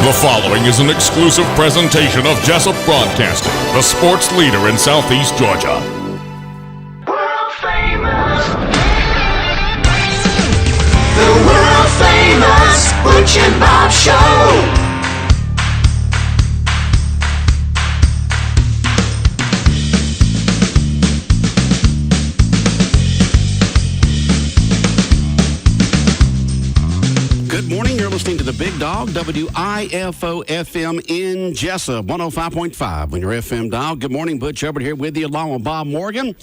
The following is an exclusive presentation of Jessup Broadcasting, the sports leader in Southeast Georgia. World famous. The world famous Butch and Bob Show. Good morning. You're listening to the Big Dog, WIFO FM in Jessup, 105.5 on your FM dial. Good morning, Butch Hubbard here with you along with Bob Morgan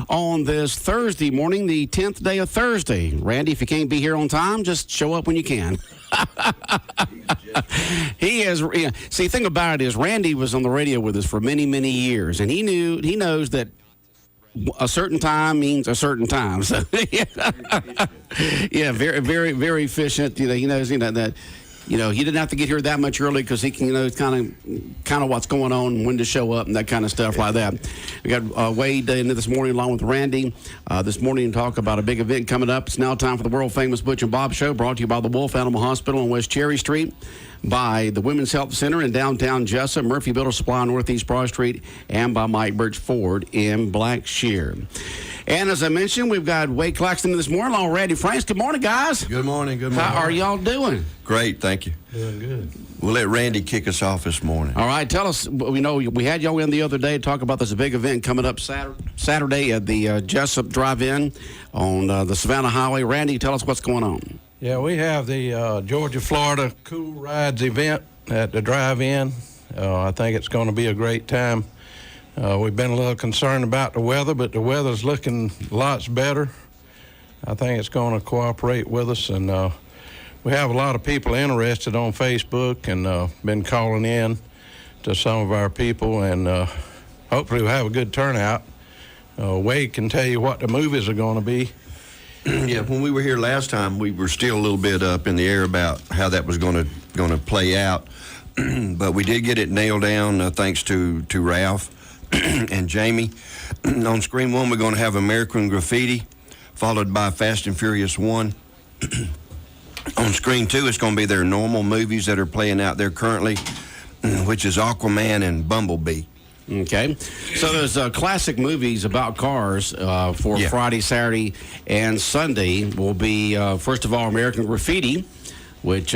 on this Thursday morning, the 10th day of Thursday. Randy, if you can't be here on time, just show up when you can. He is. See, the thing about it is Randy was on the radio with us for many, many years, and he knows that a certain time means a certain time. So, yeah, very, very, very efficient. He knows that. He didn't have to get here that much early because he can, kind of what's going on, when to show up, and that kind of stuff like that. We got Wade in this morning along with Randy this morning to talk about a big event coming up. It's now time for the world famous Butch and Bob Show, brought to you by the Wolf Animal Hospital on West Cherry Street, by the Women's Health Center in downtown Jessup, Murphy Builder Supply on Northeast Broad Street, and by Mike Birch Ford in Blackshear. And as I mentioned, we've got Wade Claxton this morning along with Randy Franks. Good morning, guys. Good morning. Good morning. How are y'all doing? Great, thank you. Doing good. We'll let Randy kick us off this morning. All right, tell us. We had y'all in the other day to talk about this big event coming up Saturday at the Jessup Drive-In on the Savannah Highway. Randy, tell us what's going on. Yeah, we have the Georgia-Florida Cool Rides event at the Drive-In. I think it's going to be a great time. We've been a little concerned about the weather, but the weather's looking lots better. I think it's going to cooperate with us, and we have a lot of people interested on Facebook and been calling in to some of our people, and hopefully we'll have a good turnout. Wade can tell you what the movies are going to be. Yeah, when we were here last time, we were still a little bit up in the air about how that was going to play out, but we did get it nailed down thanks to Ralph and Jamie. On Screen 1, we're going to have American Graffiti, followed by Fast and Furious 1. On Screen 2, it's going to be their normal movies that are playing out there currently, which is Aquaman and Bumblebee. Okay. So there's classic movies about cars for Friday, Saturday, and Sunday. Will be, first of all, American Graffiti, which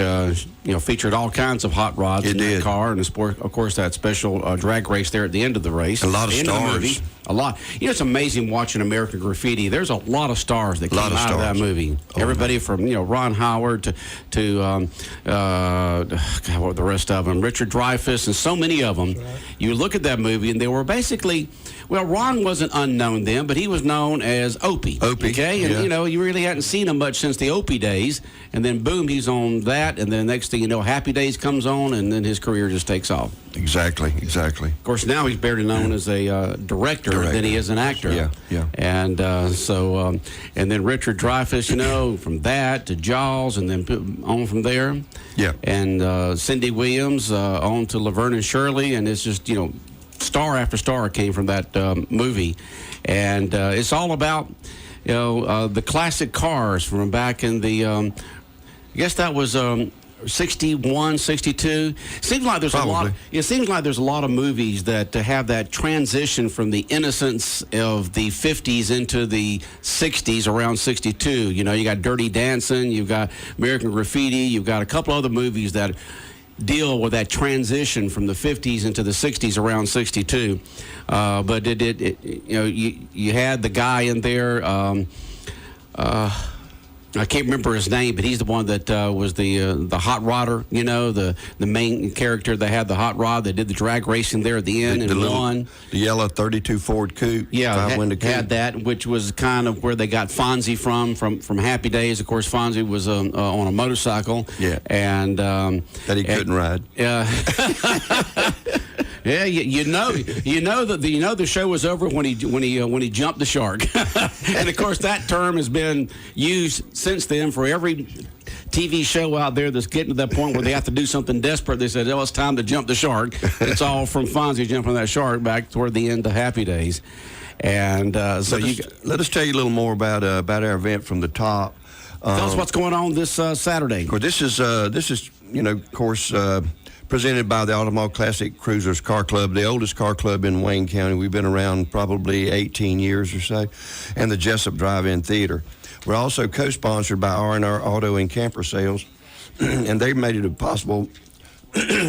featured all kinds of hot rods in that car, and of course that special drag race there at the end of the race. A lot of stars. A lot. It's amazing watching American Graffiti. There's a lot of stars that came out of that movie. Everybody from Ron Howard to what the rest of them, Richard Dreyfuss, and so many of them. Right. You look at that movie, and they were basically. Well, Ron wasn't unknown then, but he was known as Opie. Okay? And, you really hadn't seen him much since the Opie days. And then, boom, he's on that. And then next thing you know, Happy Days comes on, and then his career just takes off. Exactly. Of course, now he's barely known as a director than he is an actor. Yeah. And and then Richard Dreyfuss, from that to Jaws, and then on from there. Yeah. And Cindy Williams on to Laverne and Shirley, and it's just, star after star came from that movie, and it's all about the classic cars from back in the I guess that was 61, 62. Seems like there's a lot. It seems like there's a lot of movies that have that transition from the innocence of the 50s into the 60s around 62. You got Dirty Dancing, you've got American Graffiti, you've got a couple other movies that deal with that transition from the 50s into the 60s around 62. But you had the guy in there. I can't remember his name, but he's the one that was the hot rodder. The main character that had the hot rod. They did the drag racing there at the end and won. The yellow 32 Ford Coupe. Yeah, had that, which was kind of where they got Fonzie from Happy Days. Of course, Fonzie was on a motorcycle. Yeah, and that he couldn't ride. Yeah. Yeah, the show was over when he jumped the shark, and of course that term has been used since then for every TV show out there that's getting to that point where they have to do something desperate. They said, it's time to jump the shark. It's all from Fonzie jumping that shark back toward the end of Happy Days. And so let us tell you a little more about our event from the top. Tell us what's going on this Saturday. Of course, this is of course, presented by the Automall Classic Cruisers Car Club, the oldest car club in Wayne County. We've been around probably 18 years or so, and the Jessup Drive-In Theater. We're also co-sponsored by R&R Auto and Camper Sales, and they've made it possible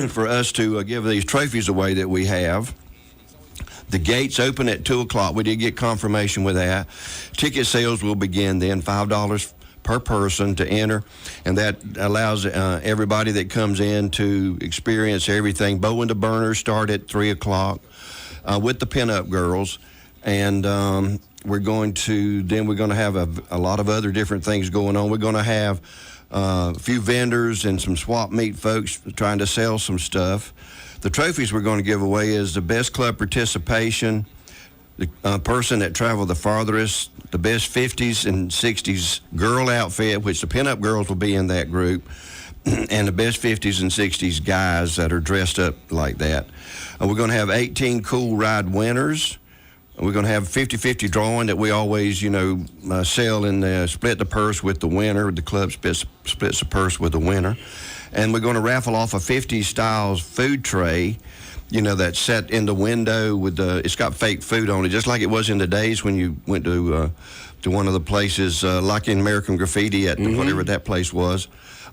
for us to give these trophies away that we have. The gates open at 2 o'clock. We did get confirmation with that. Ticket sales will begin then, $5 per person to enter, and that allows everybody that comes in to experience everything. Bow and the Burners start at 3 o'clock with the pinup girls, and we're going to have a lot of other different things going on. We're going to have a few vendors and some swap meet folks trying to sell some stuff. The trophies we're going to give away is the best club participation, the person that traveled the farthest, the best 50s and 60s girl outfit, which the pinup girls will be in that group, and the best 50s and 60s guys that are dressed up like that. We're going to have 18 cool ride winners. We're going to have 50-50 drawing that we always, sell and split the purse with the winner. The club splits the purse with the winner. And we're going to raffle off a 50 styles food tray, that's set in the window with it's got fake food on it, just like it was in the days when you went to one of the places, like in American Graffiti at whatever that place was.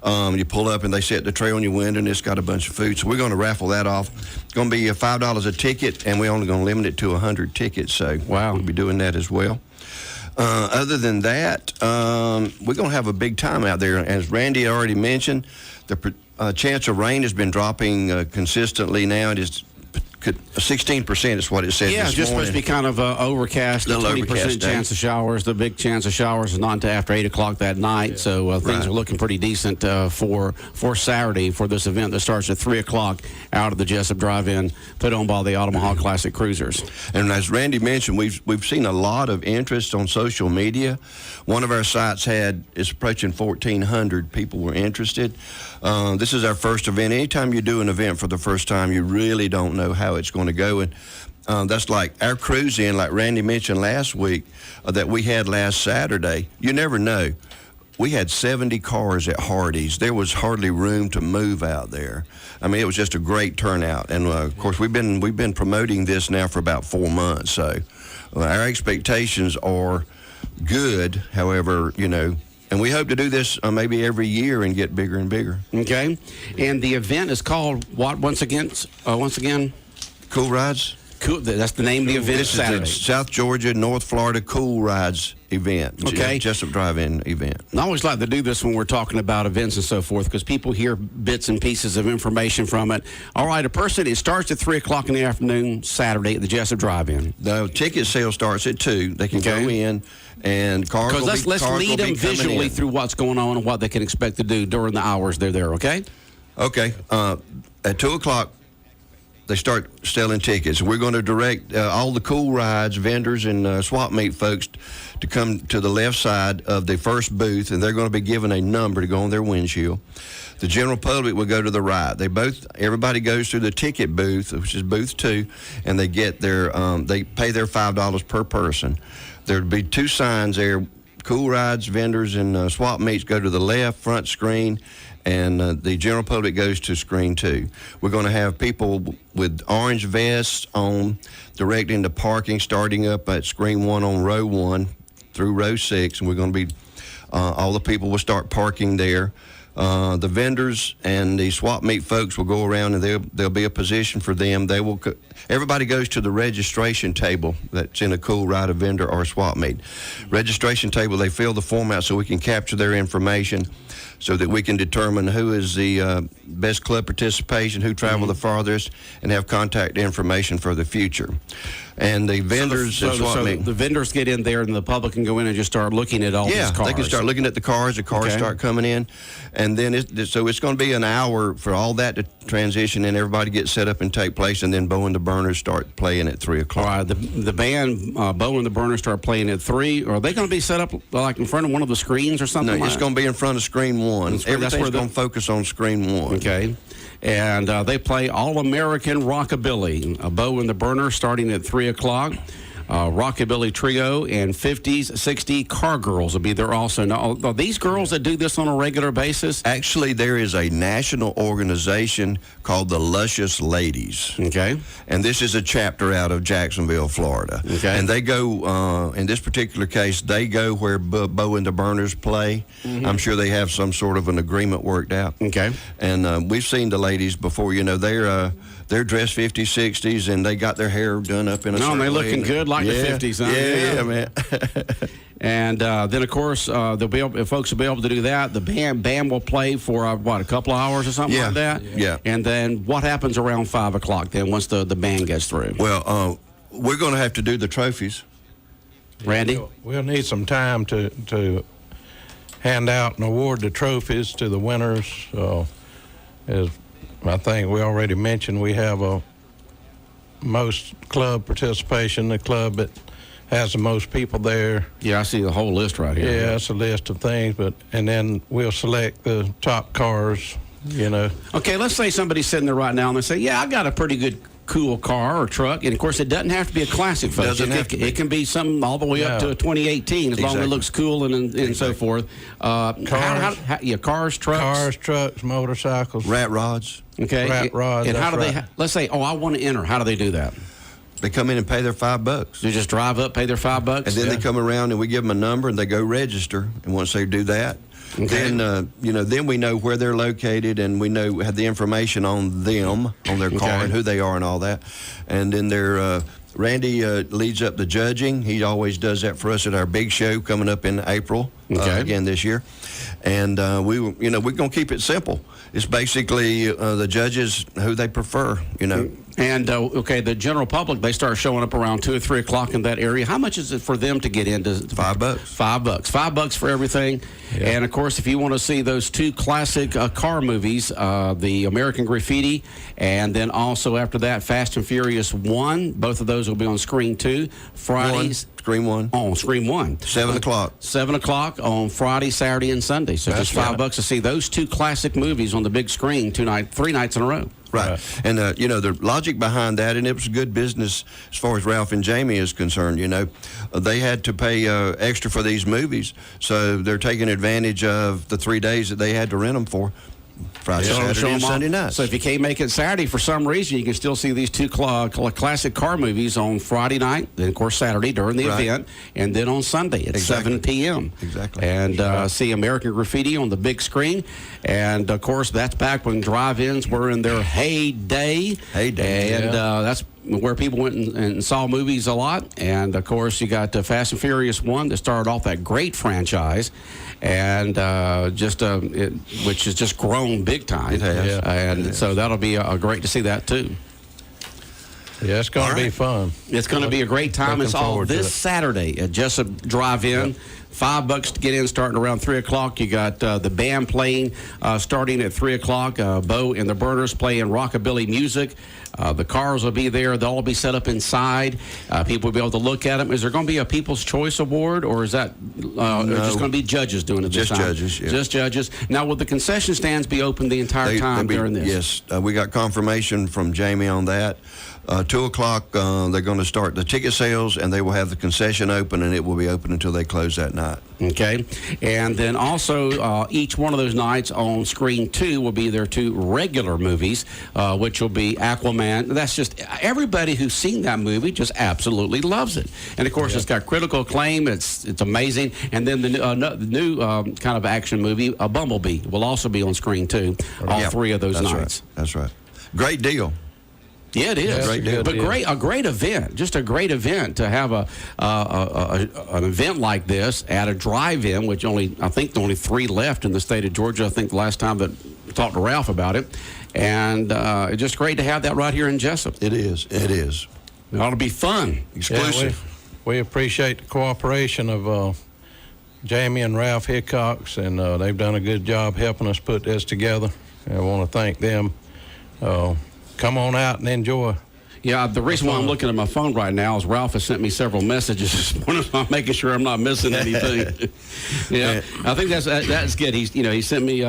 You pull up and they set the tray on your window and it's got a bunch of food. So we're going to raffle that off. It's going to be $5 a ticket, and we're only going to limit it to 100 tickets. So we'll be doing that as well. Other than that, we're going to have a big time out there. As Randy already mentioned, the chance of rain has been dropping consistently now. It is 16% is what it said. Yeah, it's just supposed to be kind of overcast. The 20% chance of showers. The big chance of showers is not until after 8 o'clock that night. Yeah. So things are looking pretty decent for Saturday for this event that starts at 3 o'clock out of the Jessup Drive-In, put on by the Omaha Classic Cruisers. And as Randy mentioned, we've seen a lot of interest on social media. One of our sites is approaching 1,400 people were interested. This is our first event. Anytime you do an event for the first time, you really don't know how it's going to go. And that's like our cruise in, like Randy mentioned last week, that we had last Saturday. You never know. We had 70 cars at Hardee's. There was hardly room to move out there. I mean, it was just a great turnout. And of course, we've been promoting this now for about 4 months. So our expectations are good. However, and we hope to do this maybe every year and get bigger and bigger. Okay. And the event is called what once again? Cool Rides. Cool. That's the name of the event. This Saturday. is the South Georgia, North Florida Cool Rides event. Okay. Jessup Drive-In event. I always like to do this when we're talking about events and so forth because people hear bits and pieces of information from it. All right, it starts at 3 o'clock in the afternoon Saturday at the Jessup Drive-In. The ticket sale starts at 2. They can go in and cars will let's lead them visually through what's going on and what they can expect to do during the hours they're there, okay? Okay. At 2 o'clock, they start selling tickets. We're going to direct all the cool rides, vendors, and swap meet folks to come to the left side of the first booth, and they're going to be given a number to go on their windshield. The general public will go to the right. Everybody goes through the ticket booth, which is booth 2, and they get they pay their $5 per person. There'd be 2 signs there. Cool rides, vendors, and swap meets go to the left front screen, and the general public goes to screen 2. We're going to have people with orange vests on directing the parking, starting up at screen 1 on row 1 through row 6, and we're going to be all the people will start parking there. The vendors and the swap meet folks will go around, and there'll be a position for them. Everybody goes to the registration table that's in a cool ride, a vendor or a swap meet. Registration table, they fill the form out so we can capture their information so that we can determine who is the best club participation, who traveled the farthest, and have contact information for the future. And the vendors the vendors get in there and the public can go in and just start looking at all these cars. Yeah, they can start looking at the cars start coming in, and then it's going to be an hour for all that to transition and everybody get set up and take place, and then Bow and the Burners start playing at 3 o'clock. All right, the band Bow and the Burners start playing at 3. Are they going to be set up like in front of one of the screens or something? No, it's going to be in front of screen 1. Everything's going to focus on screen 1. Okay. And they play All-American Rockabilly, Bow and the Burners, starting at 3 o'clock. Rockabilly Trio, and 50s, 60 Car Girls will be there also. Now, are these girls that do this on a regular basis? Actually, there is a national organization called the Luscious Ladies. Okay. And this is a chapter out of Jacksonville, Florida. Okay. And they go, in this particular case, they go where Bo and the Burners play. Mm-hmm. I'm sure they have some sort of an agreement worked out. Okay. And we've seen the ladies before. You know, they're dressed 50s, 60s, and they got their hair done up in a certain they're way. looking good like the 50s, huh? Yeah, man. And then, of course, folks will be able to do that. The band will play for, a couple of hours or something like that? Yeah. And then what happens around 5 o'clock then once the band gets through? Well, we're going to have to do the trophies. Randy? We'll need some time to hand out and award the trophies to the winners. As I think we already mentioned, we have most club participation, the club that has the most people there. Yeah, I see the whole list right here. Yeah, it's a list of things, and then we'll select the top cars, you know. Okay, let's say somebody's sitting there right now and they say, yeah, I got a pretty good, cool car or truck. And, of course, it doesn't have to be a classic, folks. Doesn't have to be. It can be something all the way up to a 2018 as long as it Exactly. looks cool and so forth. Cars. Cars, trucks. Cars, trucks, motorcycles. Rat rods. Okay. Rat rods, And how do that's they, right. let's say, I want to enter. How do they do that? They come in and pay their $5. They just drive up, pay their $5? And then they come around and we give them a number and they go register. And once they do that, then then we know where they're located and we have the information on them, on their car and who they are and all that. And then Randy leads up the judging. He always does that for us at our big show coming up in April again this year. And we're going to keep it simple. It's basically the judges who they prefer, And, the general public, they start showing up around 2 or 3 o'clock in that area. How much is it for them to get into? $5. $5. $5 for everything. Yeah. And, of course, if you want to see those two classic car movies, the American Graffiti, and then also after that, Fast and Furious 1, both of those will be on Screen 2. Fridays. Screen 1. On Screen 1. 7 o'clock. 7 o'clock on Friday, Saturday, and Sunday. So That's just $5 to see those two classic movies on the big screen 3 nights in a row. Right. And, the logic behind that, and it was good business as far as Ralph and Jamie is concerned, they had to pay extra for these movies, so they're taking advantage of the 3 days that they had to rent them for. Friday, Saturday, and Sunday nights. So if you can't make it Saturday for some reason, you can still see these two classic car movies on Friday night, then of course Saturday during the event, and then on Sunday at 7 p.m. Exactly. And see American Graffiti on the big screen. And of course that's back when drive-ins were in their heyday. And that's where people went and saw movies a lot. And of course you got Fast and Furious 1 that started off that great franchise, and which has just grown big time. It has. So that'll be great to see that too. Yeah, it's going to be fun. It's going to be a great time. Looking It's all forward to this it. Saturday at Jessup Drive-In. Yep. $5 to get in, starting around 3 o'clock. You got the band playing starting at 3 o'clock. Bo and the Burners playing rockabilly music. The cars will be there. They'll all be set up inside. People will be able to look at them. Is there going to be a People's Choice Award, or is that just going to be judges doing it this time? Judges, yeah. Just judges. Now, will the concession stands be open the entire time during this? Yes. We got confirmation from Jamie on that. 2 o'clock, they're going to start the ticket sales, and they will have the concession open, and it will be open until they close that night. Okay. And then also each one of those nights on Screen 2 will be their two regular movies, which will be Aquaman. That's just everybody who's seen that movie just absolutely loves it. And, of course, it's got critical acclaim. It's amazing. And then the new kind of action movie, Bumblebee, will also be on Screen 2 all 3 of those nights. Right. That's right. Great deal. Yeah, it is. Great deal. But a great event. Just a great event to have an event like this at a drive-in, which I think only 3 left in the state of Georgia. I think the last time that I talked to Ralph about it. And it's just great to have that right here in Jessup. It is. It is. It ought to be fun. Exclusive. Yeah, we appreciate the cooperation of Jamie and Ralph Hickox, and they've done a good job helping us put this together. I want to thank them. Come on out and enjoy. Yeah, the reason why I'm looking at my phone right now is Ralph has sent me several messages this morning. I'm making sure I'm not missing anything. Yeah, I think that's good. He sent me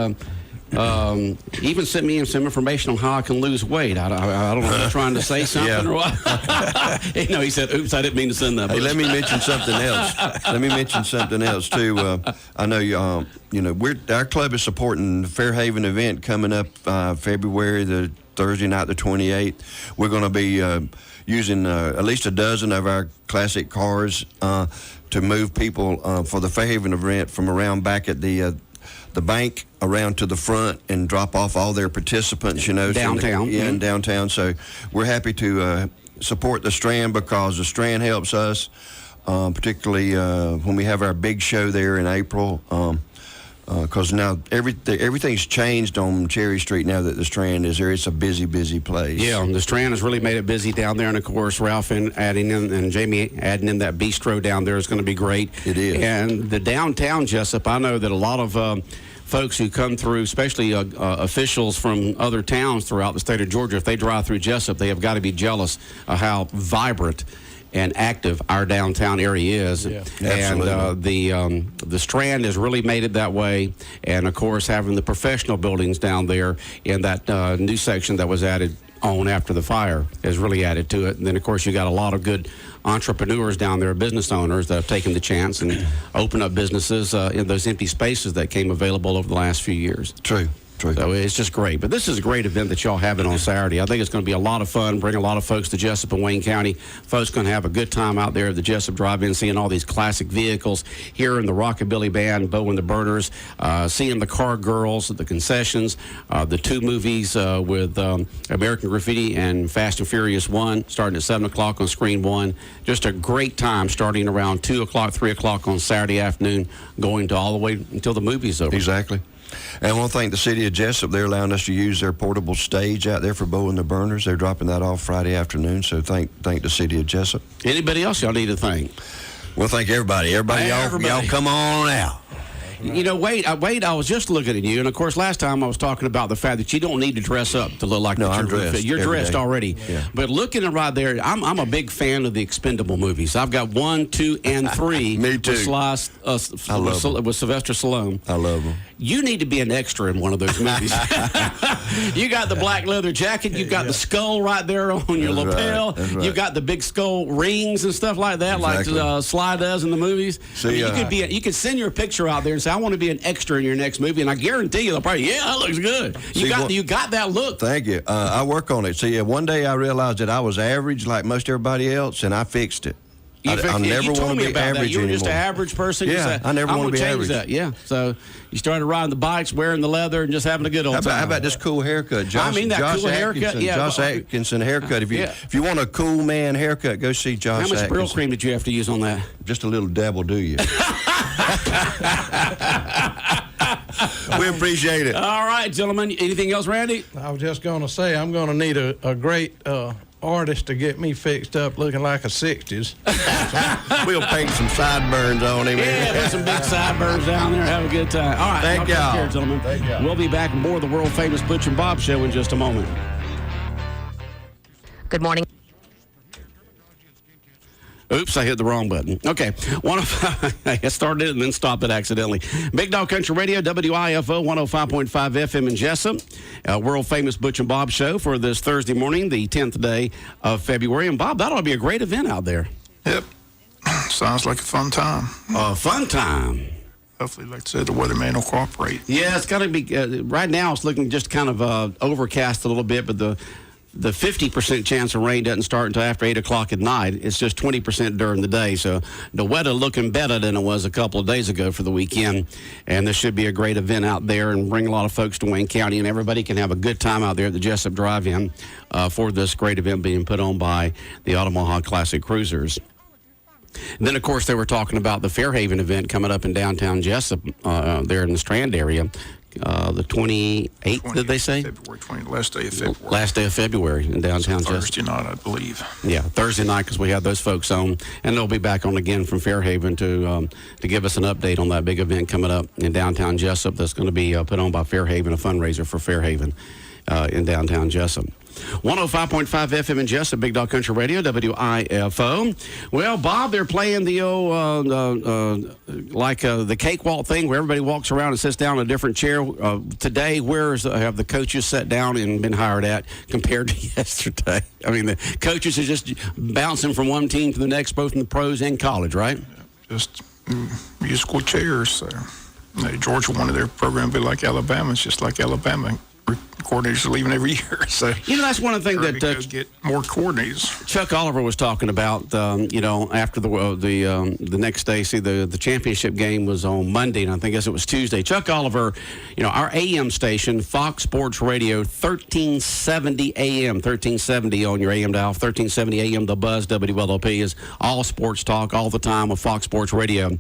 Even sent me some information on how I can lose weight. I don't know if he's trying to say something or what. He said, oops, I didn't mean to send that. Hey, let me mention something else. Too. I know our club is supporting the Fairhaven event coming up February the Thursday night, the 28th. We're going to be using at least a dozen of our classic cars to move people for the Fairhaven event from around back at the bank around to the front and drop off all their participants, downtown. In downtown. So we're happy to support the Strand because the Strand helps us, particularly when we have our big show there in April. Because now everything's changed on Cherry Street now that the Strand is there. It's a busy, busy place. Yeah, the Strand has really made it busy down there, and of course Ralph adding in and Jamie adding in that bistro down there is going to be great. It is. And the downtown, Jessup, I know that a lot of folks who come through, especially officials from other towns throughout the state of Georgia, if they drive through Jessup, they have got to be jealous of how vibrant and active our downtown area is. Yeah, and the Strand has really made it that way. And of course, having the professional buildings down there in that new section that was added on after the fire has really added to it. And then of course you got a lot of good entrepreneurs down there, business owners that have taken the chance and opened up businesses in those empty spaces that came available over the last few years. True. So it's just great. But this is a great event that y'all having on Saturday. I think it's going to be a lot of fun, bring a lot of folks to Jessup and Wayne County. Folks going to have a good time out there at the Jessup Drive-In, seeing all these classic vehicles, hearing the Rockabilly Band, Bo and the Burners, seeing the Car Girls at the concessions, the two movies with American Graffiti and Fast and Furious 1, starting at 7 o'clock on Screen 1. Just a great time starting around 2 o'clock, 3 o'clock on Saturday afternoon, going to all the way until the movie's over. Exactly. And I want to thank the city of Jessup. They're allowing us to use their portable stage out there for Bo and the Burners. They're dropping that off Friday afternoon, so thank the city of Jessup. Anybody else y'all need to thank? Well, thank everybody. Y'all come on out. Wade, I was just looking at you, and of course, last time I was talking about the fact that you don't need to dress up to look like no, that I'm dressed. You're dressed day. already. Yeah. But looking at right there, I'm a big fan of the Expendable movies. I've got 1, 2, and 3. Me too. With Sylvester Stallone. I love them. You need to be an extra in one of those movies. You got the black leather jacket. You got the skull right there on your lapel. Right. Right. You got the big skull rings and stuff like that, exactly. like Sly does in the movies. See, you could send your picture out there and say, I want to be an extra in your next movie, and I guarantee you they'll probably, that looks good. You got that look. Thank you. I work on it. See, one day I realized that I was average like most everybody else, and I fixed it. I never want to be average You were anymore. just an average person. Yeah, you said, I never want to be change average. That. Yeah, so you started riding the bikes, wearing the leather, and just having a good old time. How about this cool haircut? Josh haircut. Yeah, Josh Atkinson haircut. If you want a cool man haircut, go see Josh Atkinson. How much Brill cream did you have to use on that? Just a little dabble, do you? We appreciate it. All right, gentlemen. Anything else, Randy? I was just going to say, I'm going to need a great artist to get me fixed up looking like a 60s. We'll paint some sideburns on him. Yeah, put some big sideburns down there. Have a good time. All right. Thank y'all. Take care, gentlemen. Thank y'all. We'll be back with more of the world-famous Butch and Bob Show in just a moment. Good morning. Oops, I hit the wrong button. Okay. I started it and then stopped it accidentally. Big Dog Country Radio, WIFO 105.5 FM in Jessup. World-famous Butch and Bob Show for this Thursday morning, the 10th day of February. And, Bob, that ought to be a great event out there. Yep. Sounds like a fun time. Fun time. Hopefully, like I said, the weatherman will cooperate. Yeah, it's got to be. Right now, it's looking just kind of overcast a little bit, but the 50% chance of rain doesn't start until after 8 o'clock at night. It's just 20% during the day. So the weather looking better than it was a couple of days ago for the weekend. And this should be a great event out there and bring a lot of folks to Wayne County. And everybody can have a good time out there at the Jessup Drive-In for this great event being put on by the Omaha Classic Cruisers. And then, of course, they were talking about the Fairhaven event coming up in downtown Jessup there in the Strand area. The 28th, did they say? February 20th, last day of February. Last day of February in downtown Jessup. Thursday night, I believe. Yeah, Thursday night, because we had those folks on, and they'll be back on again from Fairhaven to give us an update on that big event coming up in downtown Jessup that's going to be put on by Fairhaven, a fundraiser for Fairhaven in downtown Jessup. 105.5 FM in Jessup, Big Dog Country Radio, WIFO. Well, Bob, they're playing the old, the cakewalk thing where everybody walks around and sits down in a different chair. Today, have the coaches sat down and been hired at compared to yesterday? I mean, the coaches are just bouncing from one team to the next, both in the pros and college, right? Just musical chairs. So. Georgia wanted their program to be like Alabama. It's just like Alabama. Coordinators are leaving every year. So that's one of the things that get more coordinators. Chuck Oliver was talking about. After the next day, the championship game was on Monday, and I guess it was Tuesday. Chuck Oliver, our AM station, Fox Sports Radio, 1370 AM, 1370 on your AM dial, 1370 AM. The Buzz, WLOP is all sports talk all the time with Fox Sports Radio.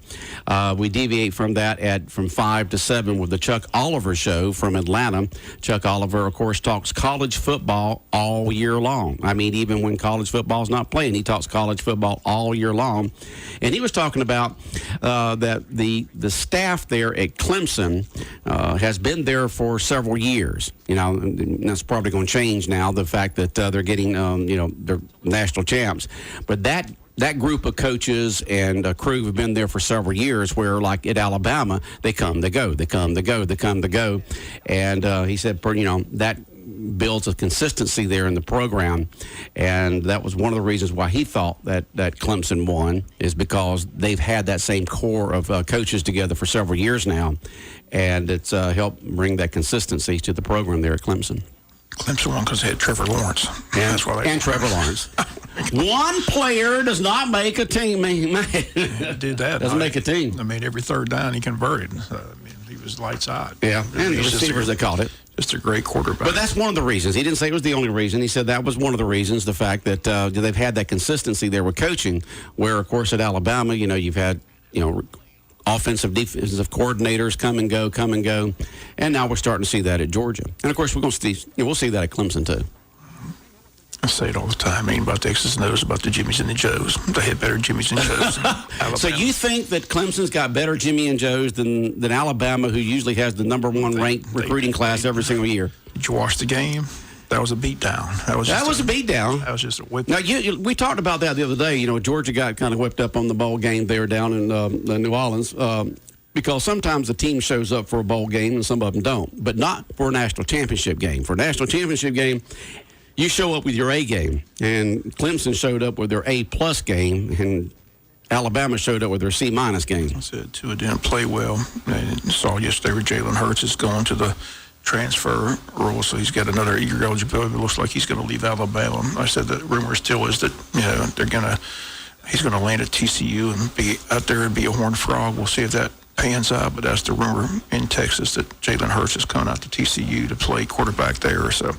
We deviate from that from 5 to 7 with the Chuck Oliver Show from Atlanta. Chuck Oliver, of course, talks college football all year long. I mean, even when college football's not playing, he talks college football all year long. And he was talking about that the staff there at Clemson has been there for several years. And that's probably going to change now, the fact that they're getting, they're national champs. But that group of coaches and crew have been there for several years, where, like at Alabama, they come, they go, they come, they go, they come, they go. And he said, that builds a consistency there in the program. And that was one of the reasons why he thought that Clemson won, is because they've had that same core of coaches together for several years now. And it's helped bring that consistency to the program there at Clemson. Clemson won because they had Trevor Lawrence. And Trevor Lawrence. One player does not make a team. Did that. Doesn't make a team. I mean, every third down he converted. He was lights out. Yeah, and the receivers that called it. Just a great quarterback. But that's one of the reasons. He didn't say it was the only reason. He said that was one of the reasons, the fact that they've had that consistency there with coaching, where, of course, at Alabama, you've had, offensive, defensive coordinators come and go, and now we're starting to see that at Georgia. And of course, we'll see that at Clemson too. I say it all the time. About the X's and O's, about the Jimmies and the Joes. They had better Jimmies and Joes than Alabama. So you think that Clemson's got better Jimmy and Joes than Alabama, who usually has the number one ranked recruiting class every single year? Did you watch the game? That was a beatdown. That was a beatdown. That was just a whip. Now, we talked about that the other day. Georgia got kind of whipped up on the bowl game there down in New Orleans. Because sometimes the team shows up for a bowl game and some of them don't, but not for a national championship game. For a national championship game, you show up with your A game, and Clemson showed up with their A-plus game, and Alabama showed up with their C-minus game. I said Tua didn't play well. I saw yesterday where Jalen Hurts is going to the transfer rule, so he's got another year eligibility. It looks like he's going to leave Alabama. I said the rumor still is that he's going to land at TCU and be out there and be a horned frog. We'll see if that pans out, but that's the rumor in Texas, that Jalen Hurts is coming out to TCU to play quarterback there. So,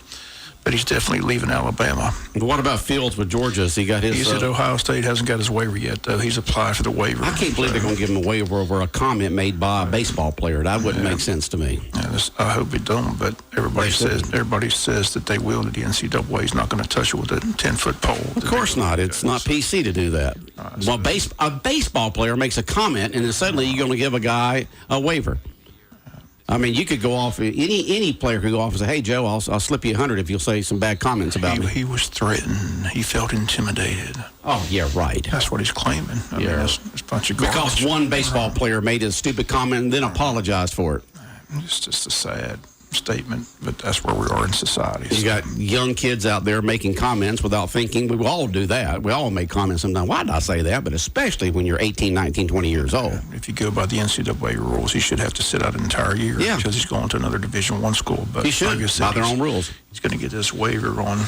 but he's definitely leaving Alabama. What about Fields with Georgia? Has he got his? He's at Ohio State. Hasn't got his waiver yet, though. He's applied for the waiver. I can't believe they're going to give him a waiver over a comment made by a baseball player. That wouldn't make sense to me. Yeah, I hope it don't, but everybody says that they will. That the NCAA is not going to touch it with a 10-foot pole. Of course not. It's not PC to do that. Well, a baseball player makes a comment, and then suddenly you're going to give a guy a waiver. I mean, you could go off. Any player could go off and say, "Hey, Joe, I'll slip you 100 if you'll say some bad comments about me." He was threatened. He felt intimidated. Oh, yeah, right. That's what he's claiming. I mean, that's a bunch of garbage. Because one baseball player made a stupid comment and then apologized for it. It's just a sad statement, but that's where we are in society. You got young kids out there making comments without thinking. We all do that. We all make comments sometimes. Why did I say that? But especially when you're 18, 19, 20 years old. If you go by the NCAA rules, he should have to sit out an entire year because he's going to another Division I school. But he should, by their own rules. He's going to get this waiver on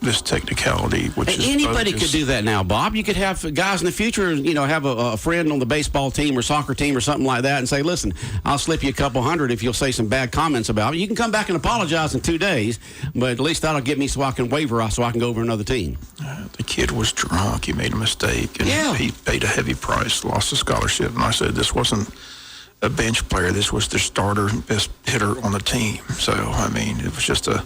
this technicality, which is anybody could do that now, Bob. You could have guys in the future, have a friend on the baseball team or soccer team or something like that and say, listen, I'll slip you a couple hundred if you'll say some bad comments about me. You can come back and apologize in 2 days, but at least that'll get me so I can waiver so I can go over another team. The kid was drunk. He made a mistake, and he paid a heavy price, lost a scholarship. And I said, this wasn't a bench player. This was the starter, best hitter on the team. So, I mean, it was just a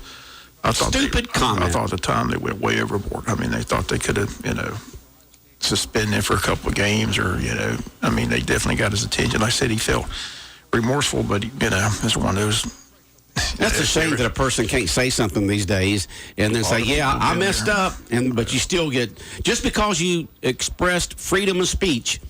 stupid comment. I thought at the time they went way overboard. I mean, they thought they could have, suspended him for a couple of games or, I mean, they definitely got his attention. I said he felt remorseful, but, it's one of those That's a shame that a person can't say something these days and then say, "Yeah, I messed up," but you still get just because you expressed freedom of speech.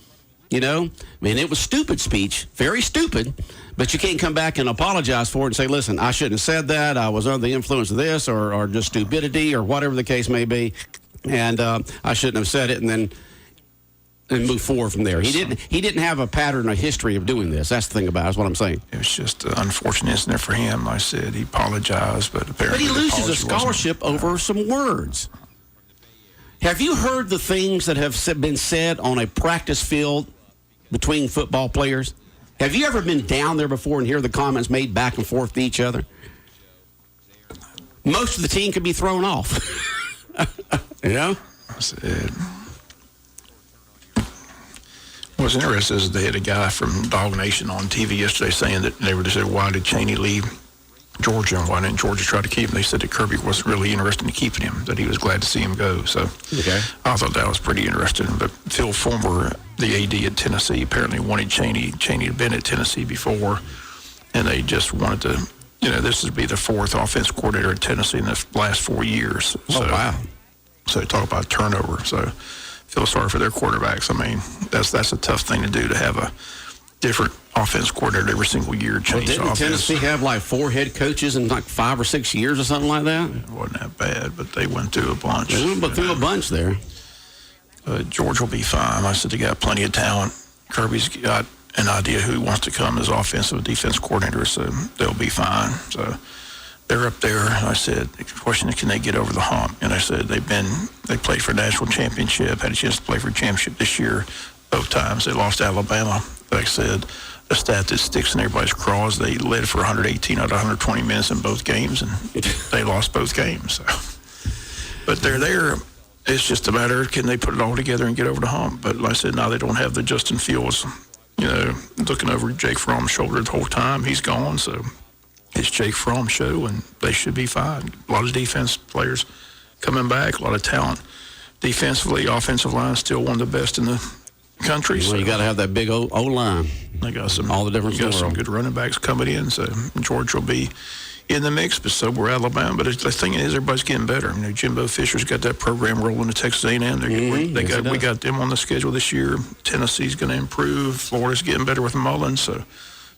You know, I mean, it was stupid speech, very stupid, but you can't come back and apologize for it and say, "Listen, I shouldn't have said that. I was under the influence of this, or just stupidity, or whatever the case may be, and I shouldn't have said it," and move forward from there. He didn't have a pattern or history of doing this. That's the thing about it, is what I'm saying. It was just an unfortunate incident for him. Like I said, he apologized, but apparently he loses a scholarship over some words. Have you heard the things that have been said on a practice field between football players? Have you ever been down there before and hear the comments made back and forth to each other? Most of the team could be thrown off. You know? I said, what's interesting is they had a guy from Dog Nation on TV yesterday saying that they were just saying, why did Chaney leave Georgia and why didn't Georgia try to keep him? They said that Kirby wasn't really interested in keeping him, that he was glad to see him go. So okay. I thought that was pretty interesting. But Phil Fulmer, the AD at Tennessee, apparently wanted Chaney. Chaney had been at Tennessee before, and they just wanted to, this would be the fourth offense coordinator at Tennessee in the last 4 years. Oh, wow. So they talk about turnover. So feel sorry for their quarterbacks. I mean, that's a tough thing to do, to have a different offense coordinator every single year. Change didn't offense. Tennessee have like 4 head coaches in like 5 or 6 years or something like that? It wasn't that bad, but they went through a bunch. They went through a bunch there. George will be fine. I said they got plenty of talent. Kirby's got an idea who he wants to come as offensive defense coordinator, so they'll be fine. So they're up there. I said, the question is, can they get over the hump? And I said, they played for a national championship, had a chance to play for a championship this year. Both times they lost to Alabama. Like I said, a stat that sticks in everybody's craws, they led for 118 out of 120 minutes in both games, and they lost both games. So. But they're there. It's just a matter of, can they put it all together and get over the hump? But like I said, now they don't have the Justin Fields, looking over Jake Fromm's shoulder the whole time. He's gone, so it's Jake Fromm's show, and they should be fine. A lot of defense players coming back, a lot of talent. Defensively, offensive line is still one of the best in the country. Well, so you got to have that big O-line. They got some, all the difference in the some world. good running backs coming in, so George will be in the mix, but so will Alabama. But the thing is, everybody's getting better. Jimbo Fisher's got that program rolling to Texas A&M. We got them on the schedule this year. Tennessee's going to improve. Florida's getting better with Mullins. So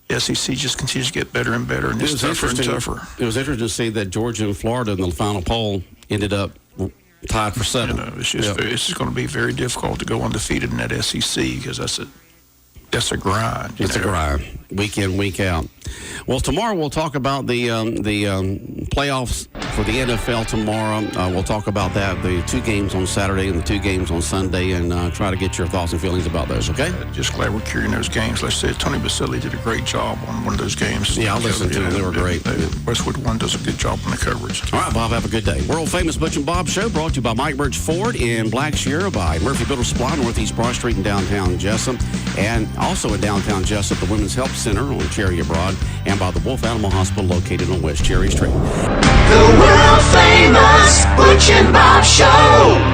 the SEC just continues to get better and better, and it's tougher and tougher. It was interesting to see that Georgia and Florida in the final poll ended up tied for 7. It's just going to be very difficult to go undefeated in that SEC, because that's a grind. It's a grind, week in, week out. Well, tomorrow we'll talk about the playoffs for the NFL tomorrow. We'll talk about that, the 2 games on Saturday and the 2 games on Sunday, and try to get your thoughts and feelings about those, okay? Just glad we're carrying those games. Like I said, Tony Baselli did a great job on one of those games. Yeah, I listened to them. They were great. Westwood One does a good job on the coverage. All right, Bob, have a good day. World famous Butch and Bob Show, brought to you by Mike Birch Ford in Black Sierra, by Murphy Builder Supply, Northeast Broad Street in downtown Jessup, and also in downtown Jessup, the Women's Health Center on Cherry Abroad, and by the Wolf Animal Hospital located on West Cherry Street. The world famous Butch and Bob Show.